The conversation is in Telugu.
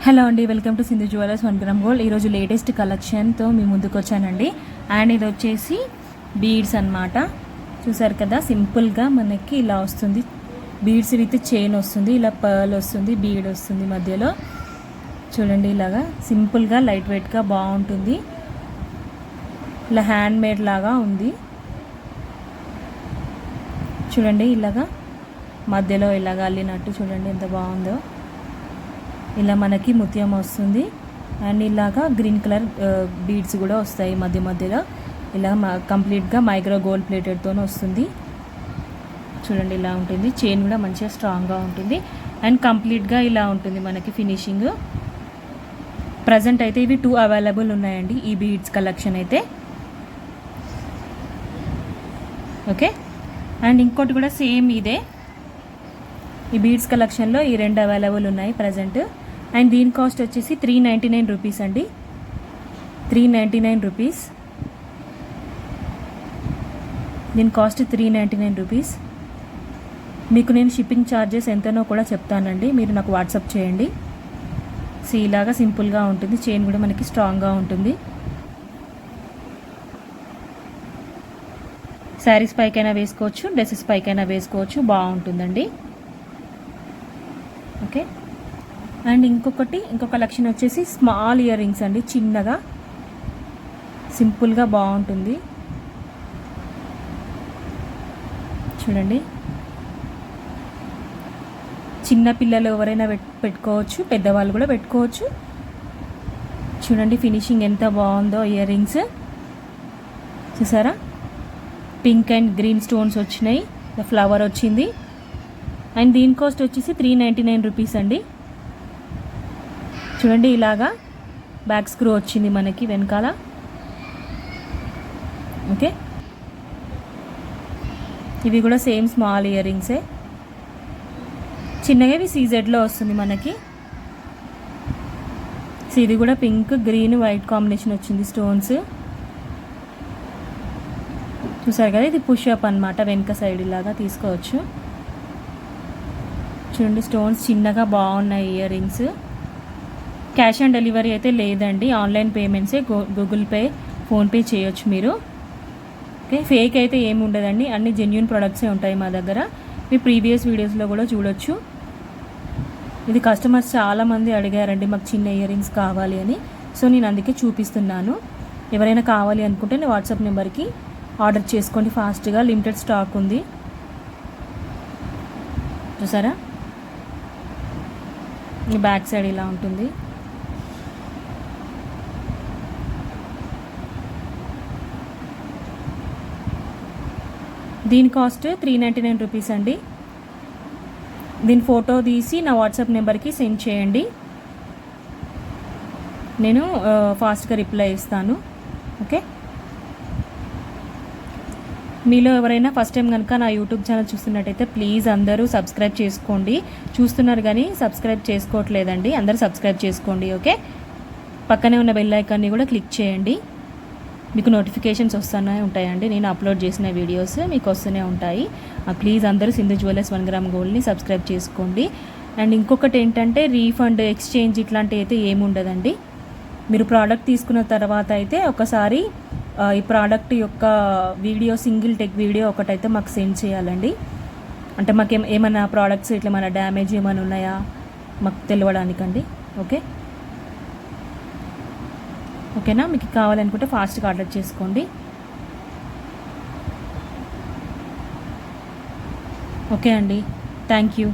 హలో అండి, welcome to Sindhu jewellers 1 gram gold. ఈరోజు లేటెస్ట్ కలెక్షన్తో మీ ముందుకు వచ్చానండి. అండ్ ఇది వచ్చేసి బీడ్స్ అన్నమాట. చూసారు కదా, సింపుల్గా మనకి ఇలా వస్తుంది. బీడ్స్ విత్ చైన్ వస్తుంది, ఇలా పర్ల్ వస్తుంది, బీడ్ వస్తుంది మధ్యలో. చూడండి, ఇలాగా సింపుల్గా లైట్ వెయిట్గా బాగుంటుంది. ఇలా హ్యాండ్ మేడ్ లాగా ఉంది. చూడండి, ఇలాగా మధ్యలో ఇలాగా అల్లినట్టు చూడండి ఎంత బాగుందో. ఇలా మనకి ముత్యం వస్తుంది. అండ్ ఇలాగా గ్రీన్ కలర్ బీడ్స్ కూడా వస్తాయి మధ్య మధ్యలో. ఇలా కంప్లీట్గా మైక్రో గోల్డ్ ప్లేటెడ్తో వస్తుంది. చూడండి, ఇలా ఉంటుంది. చైన్ కూడా మంచిగా స్ట్రాంగ్గా ఉంటుంది. అండ్ కంప్లీట్గా ఇలా ఉంటుంది మనకి ఫినిషింగ్. ప్రజెంట్ అయితే ఇవి 2 అవైలబుల్ ఉన్నాయండి ఈ బీడ్స్ కలెక్షన్ అయితే. ఓకే, అండ్ ఇంకోటి కూడా సేమ్ ఇదే. ఈ బీడ్స్ కలెక్షన్లో ఈ 2 అవైలబుల్ ఉన్నాయి ప్రజెంట్. అండ్ దీని కాస్ట్ వచ్చేసి 399 రూపీస్ అండి. 399 రూపీస్. దీని కాస్ట్ 399 రూపీస్. మీకు నేను షిప్పింగ్ ఛార్జెస్ ఎంతనో కూడా చెప్తానండి, మీరు నాకు వాట్సాప్ చేయండి. సో ఇలాగా సింపుల్గా ఉంటుంది. చైన్ కూడా మనకి స్ట్రాంగ్గా ఉంటుంది. శారీస్ పైకైనా వేసుకోవచ్చు, డ్రెస్సెస్ పైకైనా వేసుకోవచ్చు, బాగుంటుందండి. ఓకే, అండ్ ఇంకొక కలెక్షన్ వచ్చేసి స్మాల్ ఇయర్ రింగ్స్ అండి. చిన్నగా సింపుల్గా బాగుంటుంది. చూడండి, చిన్న పిల్లలు ఎవరైనా పెట్టుకోవచ్చు, పెద్దవాళ్ళు కూడా పెట్టుకోవచ్చు. చూడండి ఫినిషింగ్ ఎంత బాగుందో. ఇయర్ రింగ్స్ చూసారా, పింక్ అండ్ గ్రీన్ స్టోన్స్ వచ్చినాయి, ఫ్లవర్ వచ్చింది. అండ్ దీని కాస్ట్ వచ్చేసి 399 రూపీస్ అండి. చూడండి, ఇలాగా బ్యాక్ స్క్రూ వచ్చింది మనకి వెనకాల. ఓకే, ఇవి కూడా సేమ్ స్మాల్ ఇయర్ రింగ్సే. చిన్నగా ఇవి సీజెడ్లో వస్తుంది మనకి. సో ఇది కూడా పింక్ గ్రీన్ వైట్ కాంబినేషన్ వచ్చింది స్టోన్స్. చూసారు కదా, ఇది పుష్ అప్ అనమాట. వెనక సైడ్ ఇలాగా తీసుకోవచ్చు. చూడండి, స్టోన్స్ చిన్నగా బాగున్నాయి ear rings. Cash on delivery అయితే లేదండి, ఆన్లైన్ పేమెంట్సే. గూగుల్ పే, ఫోన్పే చేయొచ్చు మీరు. ఓకే, ఫేక్ అయితే ఏమి ఉండదండి, అన్ని జెన్యూన్ ప్రొడక్ట్సే ఉంటాయి మా దగ్గర. మీ ప్రీవియస్ వీడియోస్లో కూడా చూడొచ్చు. ఇది కస్టమర్స్ చాలామంది అడిగారండి, మాకు చిన్న ఇయర్ రింగ్స్ కావాలి అని. సో నేను అందుకే చూపిస్తున్నాను. ఎవరైనా కావాలి అనుకుంటే నేను వాట్సాప్ నెంబర్కి ఆర్డర్ చేసుకోండి ఫాస్ట్గా. లిమిటెడ్ స్టాక్ ఉంది. చూసారా, ఈ బ్యాక్ సైడ్ ఇలా ఉంటుంది. దీని కాస్ట్ 399 రూపీస్ అండి. దీని ఫోటో తీసి నా వాట్సాప్ నెంబర్కి సెండ్ చేయండి, నేను ఫాస్ట్గా రిప్లై ఇస్తాను. ఓకే, మీలో ఎవరైనా ఫస్ట్ టైం కనుక నా యూట్యూబ్ ఛానల్ చూస్తున్నట్టయితే ప్లీజ్ అందరూ సబ్స్క్రైబ్ చేసుకోండి. చూస్తున్నారు కానీ సబ్స్క్రైబ్ చేసుకోవట్లేదండి, అందరూ సబ్స్క్రైబ్ చేసుకోండి. ఓకే, పక్కనే ఉన్న బెల్ ఐకాన్ని కూడా క్లిక్ చేయండి. మీకు నోటిఫికేషన్స్ వస్తూనే ఉంటాయండి, నేను అప్లోడ్ చేసిన వీడియోస్ మీకు వస్తూనే ఉంటాయి. ప్లీజ్ అందరూ సింధు జ్యువెలర్స్ 1 గ్రామ్ గోల్డ్ని సబ్స్క్రైబ్ చేసుకోండి. అండ్ ఇంకొకటి ఏంటంటే, రీఫండ్, ఎక్స్చేంజ్ ఇట్లాంటివి అయితే ఏమి ఉండదండి. మీరు ప్రోడక్ట్ తీసుకున్న తర్వాత అయితే ఒకసారి ఈ ప్రోడక్ట్ యొక్క వీడియో, సింగిల్ టెక్ వీడియో ఒకటైతే మాకు సెండ్ చేయాలండి. అంటే మాకు ఏమైనా ప్రోడక్ట్స్ ఇట్లా ఏమైనా డ్యామేజ్ ఏమైనా ఉన్నాయా మాకు తెలియడానికండి. ఓకేనా, మీకు కావాలనుకుంటే ఫాస్ట్గా ఆర్డర్ చేసుకోండి. ఓకే అండి, థ్యాంక్ యూ.